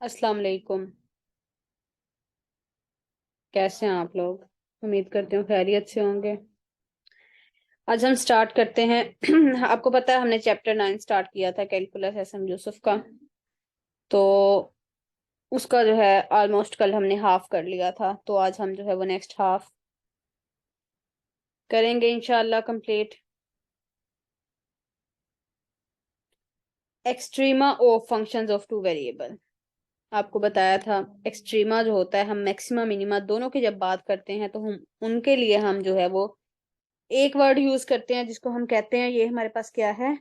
अस्सलाम वालेकुम। कैसे हैं आप लोग? उम्मीद करती हूँ खैरियत से होंगे। आज हम स्टार्ट करते हैं। आपको पता है हमने चैप्टर 9 स्टार्ट किया था, कैलकुलस एस एम यूसुफ का। तो उसका जो है ऑलमोस्ट कल हमने हाफ कर लिया था, तो आज हम जो है वो नेक्स्ट हाफ करेंगे इंशाल्लाह complete. Extrema of functions of two variable. आपको बताया था एक्सट्रीमा जो होता है, हम मैक्सिमा मिनिमा दोनों की जब बात करते हैं तो हम उनके लिए हम जो है वो एक वर्ड यूज करते हैं जिसको हम कहते हैं, ये हमारे पास क्या है,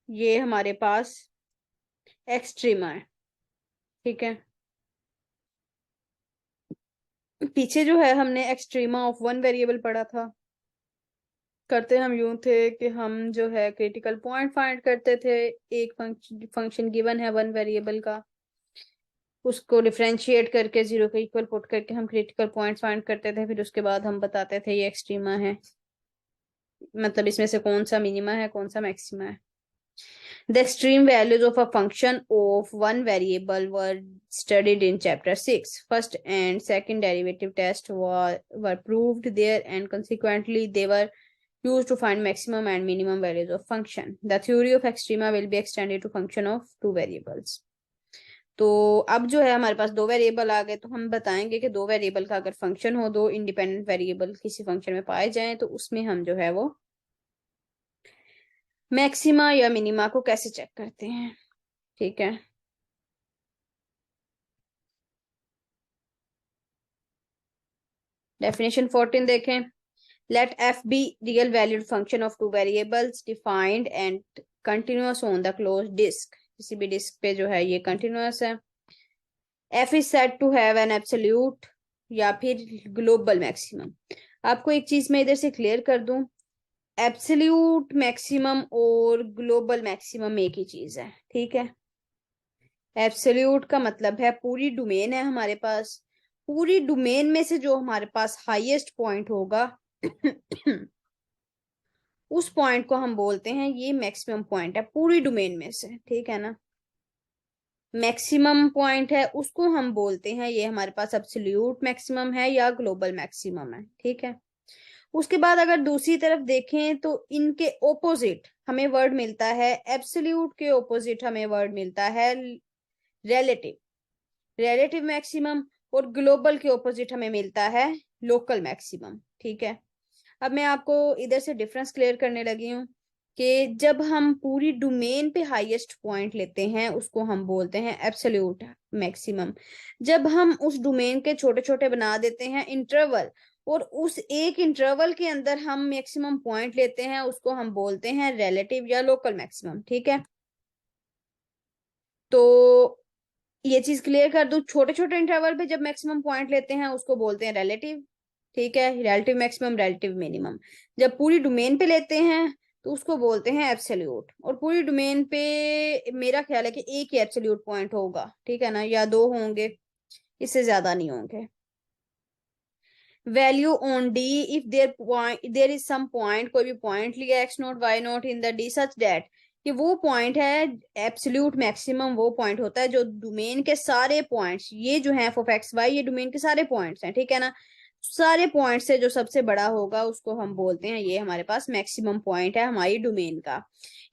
ये हमारे पास एक्सट्रीमा है। ठीक है। पीछे जो है हमने एक्सट्रीमा ऑफ वन वेरिएबल पढ़ा था। करते हम यूं थे कि हम जो है क्रिटिकल पॉइंट फाइंड करते थे। एक फंक्शन गिवन है वन वेरिएबल का, उसको डिफरेंशिएट करके जीरो के इक्वल पुट करके हम क्रिटिकल पॉइंट फाइंड करते थे। फिर उसके बाद हम बताते थे ये एक्सट्रीमा है, मतलब इसमें से कौन सा मिनिमा है कौन सा मैक्सिमा है। The extreme values of a function of one variable were studied in chapter 6. First and second derivative tests were proved there, and consequently they were used to find maximum and minimum values of function. The theory of extrema will be extended to function of two variables. तो अब जो है हमारे पास दो variable आ गए, तो हम बताएंगे कि दो वेरिएबल का अगर फंक्शन हो, दो इंडिपेंडेंट वेरिएबल किसी फंक्शन में पाए जाएं, तो उसमें हम जो है वो मैक्सिमा या मिनिमा को कैसे चेक करते हैं। ठीक है। डेफिनेशन 14 देखें। Let f be real valued function of two variables defined and continuous on the closed disc. किसी भी डिस्क पे जो है ये कंटिन्यूअस है। F is said to have an absolute या फिर ग्लोबल मैक्सिमम। आपको एक चीज मैं इधर से क्लियर कर दूं, एब्सोल्यूट मैक्सिमम और ग्लोबल मैक्सिमम एक ही चीज है। ठीक है। एब्सोल्यूट का मतलब है पूरी डोमेन है हमारे पास, पूरी डोमेन में से जो हमारे पास हाईएस्ट पॉइंट होगा उस पॉइंट को हम बोलते हैं ये मैक्सिमम पॉइंट है पूरी डोमेन में से। ठीक है ना। मैक्सिमम पॉइंट है उसको हम बोलते हैं ये हमारे पास एब्सोल्यूट मैक्सिमम है या ग्लोबल मैक्सिमम है। ठीक है। उसके बाद अगर दूसरी तरफ देखें तो इनके ओपोजिट हमें वर्ड मिलता है, एब्सोल्यूट के ओपोजिट हमें वर्ड मिलता है रिलेटिव, रिलेटिव मैक्सिमम। और ग्लोबल के ऑपोजिट हमें मिलता है लोकल मैक्सिमम। ठीक है। अब मैं आपको इधर से डिफरेंस क्लियर करने लगी हूँ कि जब हम पूरी डोमेन पे हाईएस्ट पॉइंट लेते हैं उसको हम बोलते हैं एब्सोल्यूट मैक्सिमम। जब हम उस डोमेन के छोटे छोटे बना देते हैं इंटरवल, और उस एक इंटरवल के अंदर हम मैक्सिमम पॉइंट लेते हैं उसको हम बोलते हैं रिलेटिव या लोकल मैक्सिमम। ठीक है। तो ये चीज क्लियर कर दूं, छोटे छोटे इंटरवल पे जब मैक्सिमम पॉइंट लेते हैं उसको बोलते हैं रिलेटिव। ठीक है। Relative maximum relative minimum. जब पूरी डोमेन पे लेते हैं तो उसको बोलते हैं एब्सोल्यूट। और पूरी डोमेन पे मेरा ख्याल है कि एक ही एब्सोल्यूट पॉइंट होगा। ठीक है ना, या दो होंगे, इससे ज्यादा नहीं होंगे। Value on D if there is some point, कोई भी पॉइंट लिया x naught y naught in the D such that, कि वो पॉइंट है एब्सोल्यूट मैक्सिमम, वो पॉइंट होता है जो डोमेन के सारे पॉइंट्स, ये जो है एफ ऑफ एक्स वाई, ये डोमेन के सारे पॉइंट्स हैं। ठीक है ना। सारे पॉइंट से जो सबसे बड़ा होगा उसको हम बोलते हैं ये हमारे पास मैक्सिमम पॉइंट है हमारी डोमेन का।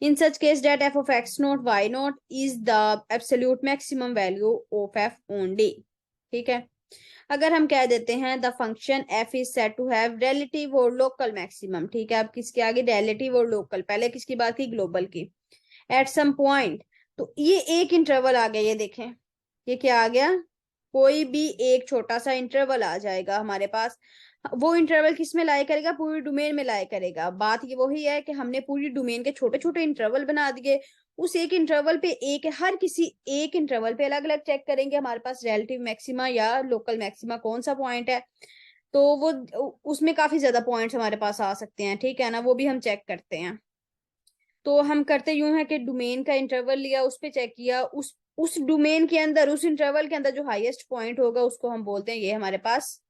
In such case that f of x naught y naught is the absolute maximum value of f on D. ठीक है। अगर हम कह देते हैं the function f is said to have relative और लोकल मैक्सिमम। ठीक है। अब किसके आगे रिलेटिव और लोकल, पहले किसकी बात की, ग्लोबल की। एट सम पॉइंट, तो ये एक इंटरवल आ गया, ये देखें ये क्या आ गया, कोई भी एक छोटा सा इंटरवल आ जाएगा हमारे पास। वो इंटरवल किस में लाई करेगा, पूरी डोमेन में लाई करेगा। बात ये वही है कि हमने पूरी डोमेन के छोटे छोटे इंटरवल बना दिए, उस एक इंटरवल पे एक, हर किसी एक इंटरवल पे अलग अलग चेक करेंगे हमारे पास रिलेटिव मैक्सिमा या लोकल मैक्सिमा कौन सा पॉइंट है। तो वो उसमें काफी ज्यादा पॉइंट्स हमारे पास आ सकते हैं। ठीक है ना, वो भी हम चेक करते हैं। तो हम करते यूं है कि डोमेन का इंटरवल लिया, उस पे चेक किया, उस डोमेन के अंदर उस इंटरवल के अंदर जो हाईएस्ट पॉइंट होगा उसको हम बोलते हैं ये हमारे पास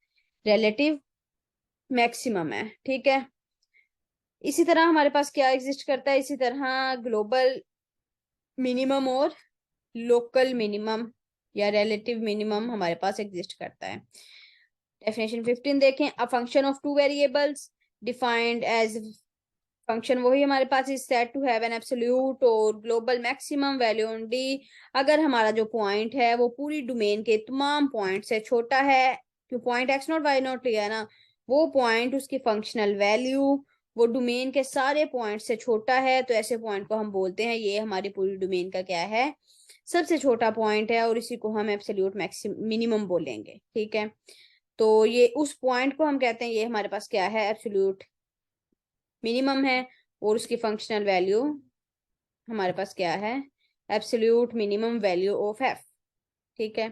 रिलेटिव मैक्सिमम है। ठीक है। इसी तरह हमारे पास क्या एग्जिस्ट करता है, इसी तरह ग्लोबल मिनिमम और लोकल मिनिमम या रिलेटिव मिनिमम हमारे पास एग्जिस्ट करता है। डेफिनेशन 15 देखें, a function of two variables defined as function वही हमारे पास is said to have an absolute और global maximum value on D अगर हमारा जो पॉइंट है वो पूरी डोमेन के तमाम पॉइंट से छोटा है। क्यों point x naught y naught लिया है ना, वो पॉइंट उसकी फंक्शनल वैल्यू वो डोमेन के सारे पॉइंट से छोटा है, तो ऐसे पॉइंट को हम बोलते हैं ये हमारी पूरी डोमेन का क्या है, सबसे छोटा पॉइंट है, और इसी को हम एब्सोल्यूट मैक्सिमम मिनिमम बोलेंगे। ठीक है, तो ये उस पॉइंट को हम कहते हैं ये हमारे पास क्या है, एब्सोल्यूट मिनिमम है, और उसकी फंक्शनल वैल्यू हमारे पास क्या है, absolute minimum value of F. ठीक है,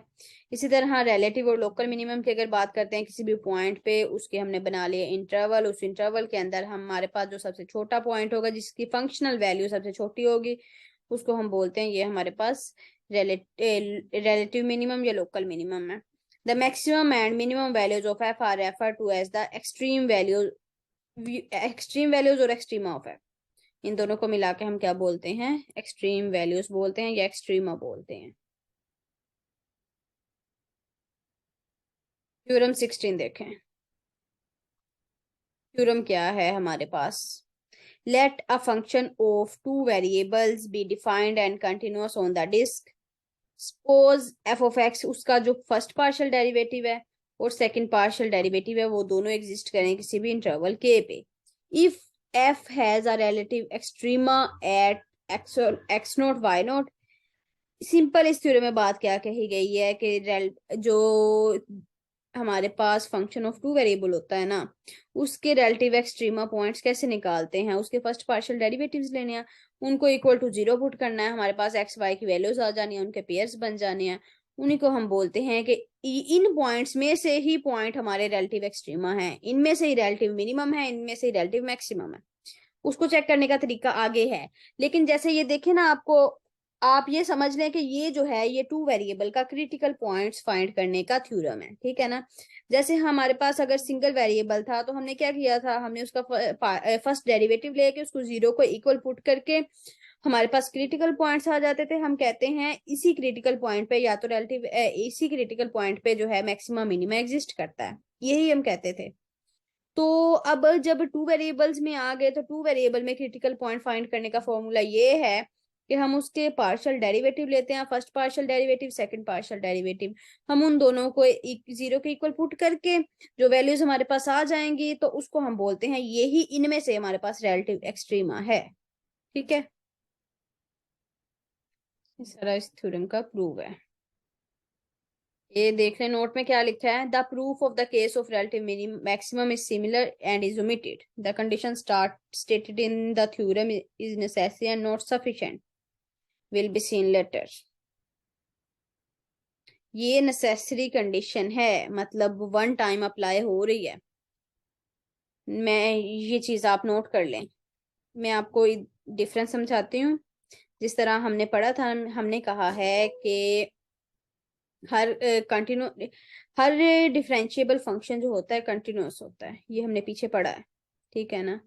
इसी तरह रिलेटिव और लोकल मिनिमम की अगर बात करते हैं किसी भी पॉइंट पे, उसके हमने बना लिए इंटरवल, उस इंटरवल के अंदर हमारे पास जो सबसे छोटा पॉइंट होगा जिसकी फंक्शनल वैल्यू सबसे छोटी होगी उसको हम बोलते हैं ये हमारे पास रिलेटिव मिनिमम या लोकल मिनिमम है। The maximum and minimum values of f are refer to as the extreme values और एक्सट्रीमा ऑफ एफ। इन दोनों को मिला के हम क्या बोलते हैं, एक्सट्रीम वैल्यूज बोलते हैं या एक्सट्रीमा बोलते हैं। थ्योरम 16 देखें, थ्योरम क्या है हमारे पास, let a function of two variables be defined and continuous on the disc. Suppose f of x उसका जो फर्स्ट पार्शियल डेरिवेटिव है और सेकंड पार्शियल डेरिवेटिव है वो दोनों एग्जिस्ट करें किसी भी इंटरवल के पे। If f has a relative extrema at x naught y naught. Simple इस थ्योरम में बात क्या कही गई है कि जो हमारे पास फंक्शन ऑफ टू वेरिएबल होता है ना, उसके रिलेटिव एक्सट्रीमा पॉइंट्स कैसे निकालते हैं, उसके फर्स्ट पार्शियल डेरिवेटिव्स लेने हैं, उनको इक्वल टू 0 पुट करना है, हमारे पास एक्स वाई की वैल्यूज आ जानी है, उनके पेयर्स बन जाने हैं, उन्हीं को हम बोलते हैं कि इन पॉइंट्स में से ही पॉइंट हमारे रिलेटिव एक्सट्रीमा है, इनमें से ही रिलेटिव मिनिमम है, इनमें से ही रिलेटिव मैक्सिमम है। उसको चेक करने का तरीका आगे है, लेकिन जैसे ये देखे ना, आपको आप ये समझ लें कि ये जो है ये टू वेरिएबल का क्रिटिकल पॉइंट्स फाइंड करने का थ्योरम है। ठीक है ना, जैसे हमारे पास अगर सिंगल वेरिएबल था तो हमने क्या किया था, हमने उसका फर्स्ट डेरिवेटिव लेके उसको 0 को इक्वल पुट करके हमारे पास क्रिटिकल पॉइंट्स आ जाते थे। हम कहते हैं इसी क्रिटिकल पॉइंट पे या तो रिलेटिव इसी क्रिटिकल पॉइंट पे जो है मैक्सिमम मिनिमम एग्जिस्ट करता है, यही हम कहते थे। तो अब जब टू वेरिएबल्स में आ गए तो टू वेरिएबल में क्रिटिकल पॉइंट फाइंड करने का फॉर्मूला ये है कि हम उसके पार्शियल डेरिवेटिव लेते हैं, first partial derivative second partial derivative, हम उन दोनों को 0 के इक्वल पुट करके जो वैल्यूज हमारे पास आ जाएंगी तो उसको हम बोलते हैं यही इनमें से हमारे पास रिलेटिव एक्सट्रीमा है। ठीक है, इस सारा इस थ्योरम का प्रूव है। ये देख रहे नोट में क्या लिखा है, the proof of the case of relative minimum maximum is similar and is omitted, the condition stated in the theorem is necessary and not sufficient, will be seen later. ये necessary condition है, मतलब one time apply हो रही है। मैं ये चीज आप नोट कर लें, मैं आपको डिफरेंस समझाती हूँ। जिस तरह हमने पढ़ा था, हमने कहा है कि हर कंटिन्यू हर डिफरेंशिएबल फंक्शन जो होता है कंटिन्यूअस होता है, ये हमने पीछे पढ़ा है। ठीक है ना,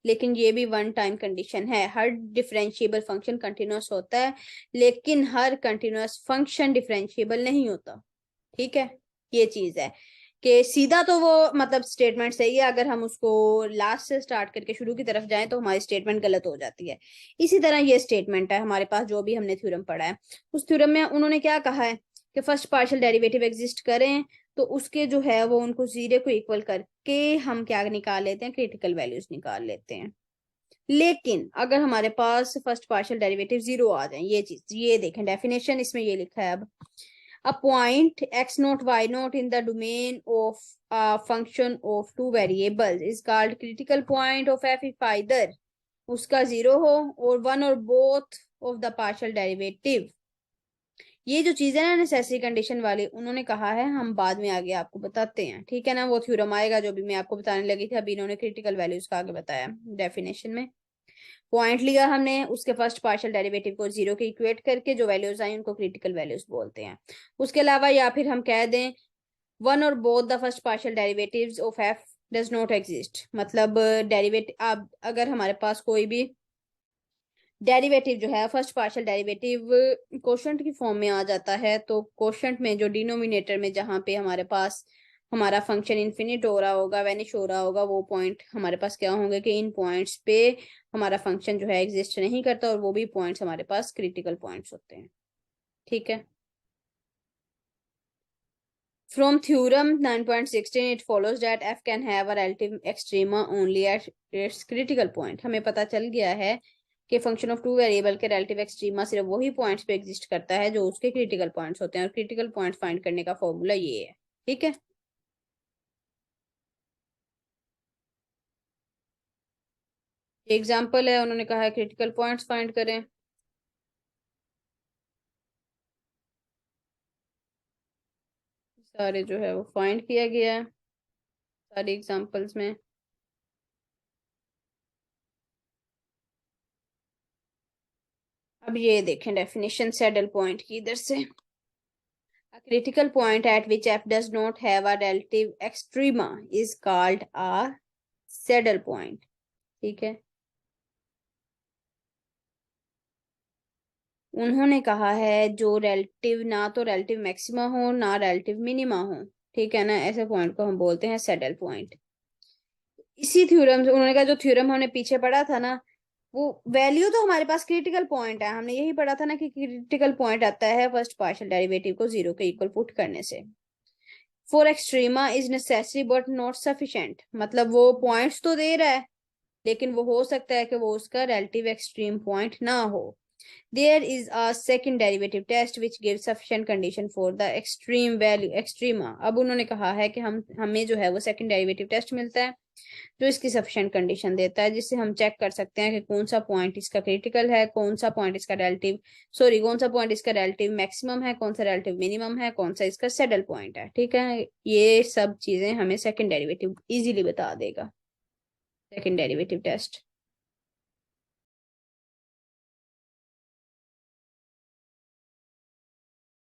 लेकिन ये भी वन टाइम कंडीशन है, हर डिफरेंशिएबल फंक्शन कंटिन्यूअस होता है लेकिन हर कंटिन्यूअस फंक्शन डिफरेंशिएबल नहीं होता। ठीक है, ये चीज है कि सीधा तो वो मतलब स्टेटमेंट सही है, अगर हम उसको लास्ट से स्टार्ट करके शुरू की तरफ जाएं तो हमारी स्टेटमेंट गलत हो जाती है। इसी तरह ये स्टेटमेंट है हमारे पास जो भी हमने थ्योरम पढ़ा है, उस थ्योरम में उन्होंने क्या कहा है कि फर्स्ट पार्शियल डेरिवेटिव एग्जिस्ट करें तो उसके जो है वो उनको 0 को इक्वल करके हम क्या निकाल लेते हैं, क्रिटिकल वैल्यूज निकाल लेते हैं। लेकिन अगर हमारे पास फर्स्ट पार्शियल डेरिवेटिव 0 आ जाए, ये चीज ये देखें डेफिनेशन इसमें ये लिखा है, अब a point x naught y naught in the domain of a function of two variables is called critical point of f if either उसका 0 हो और one or both of the partial derivative। ये जो चीज है ना नेसेसरी कंडीशन वाली, उन्होंने कहा है, हम बाद में आगे आपको बताते हैं। ठीक है ना, वो थ्योरम आएगा जो भी मैं आपको बताने लगी थी, अभी इन्होंने क्रिटिकल वैल्यूज का आगे बताया डेफिनेशन में। पॉइंट लिया हमने, उसके फर्स्ट पार्शियल डेरिवेटिव को 0 के इक्वेट करके जो वैल्यूज आई उनको क्रिटिकल वैल्यूज बोलते हैं। उसके अलावा या फिर हम कह दें वन और both the first partial derivatives of F does not exist, मतलब डेरिवेटिव अब अगर हमारे पास कोई भी डेरिवेटिव जो है फर्स्ट पार्शियल डेरिवेटिव कोशेंट की फॉर्म में आ जाता है, तो कोशेंट में जो डिनोमिनेटर में जहां पे हमारे पास हमारा फंक्शन इन्फिनिट हो रहा होगा, वैनिश हो रहा होगा, वो पॉइंट हमारे पास क्या होंगे कि इन पॉइंट्स पे हमारा फंक्शन जो है एग्जिस्ट नहीं करता, और वो भी पॉइंट्स हमारे पास क्रिटिकल पॉइंट्स होते हैं। ठीक है। From theorem 9.16 it follows that f can have a relative extrema only at its critical point। हमें पता चल गया है कि फंक्शन ऑफ टू वेरिएबल के रिलेटिव एक्सट्रीमा सिर्फ वही पॉइंट्स पे एग्जिस्ट करता है जो उसके क्रिटिकल पॉइंट्स होते हैं, और क्रिटिकल पॉइंट फाइंड करने का फॉर्मूला ये है। ठीक है। एग्जाम्पल है, उन्होंने कहा है क्रिटिकल पॉइंट्स फाइंड करें। सारे जो है वो फाइंड किया गया है सारे एग्जाम्पल्स में। अब ये देखें डेफिनेशन सैडल पॉइंट की इधर से। A critical point at which f does not have a relative extrema is called a saddle point। ठीक है। उन्होंने कहा है जो relative ना तो relative maxima हो ना relative minima हो, ठीक है ना, ऐसे पॉइंट को हम बोलते हैं सैडल पॉइंट। इसी थ्योरम से उन्होंने कहा, जो थ्योरम हमने पीछे पढ़ा था ना, वो वैल्यू तो हमारे पास क्रिटिकल पॉइंट है, हमने यही पढ़ा था ना कि क्रिटिकल पॉइंट आता है फर्स्ट पार्शियल डेरिवेटिव को जीरो के इक्वल पुट करने से। For extrema is necessary but not sufficient, मतलब वो पॉइंट्स तो दे रहा है लेकिन वो हो सकता है कि वो उसका रिलेटिव एक्सट्रीम पॉइंट ना हो। There is a second derivative test which gives sufficient condition for the extreme value extrema। अब उन्होंने कहा है कि हमें जो है वो सेकंड डेरिवेटिव टेस्ट मिलता है जो इसकी सफिशिएंट कंडीशन देता है, जिससे हम चेक कर सकते हैं कि कौन सा पॉइंट इसका क्रिटिकल है, कौन सा पॉइंट इसका रिलेटिव कौन सा पॉइंट इसका रिलेटिव मैक्सिमम है, कौन सा रिलेटिव मिनिमम है, कौन सा इसका सैडल पॉइंट है। ठीक है। ये सब चीजें हमें सेकंड डेरिवेटिव इजीली बता देगा, सेकंड डेरिवेटिव टेस्ट।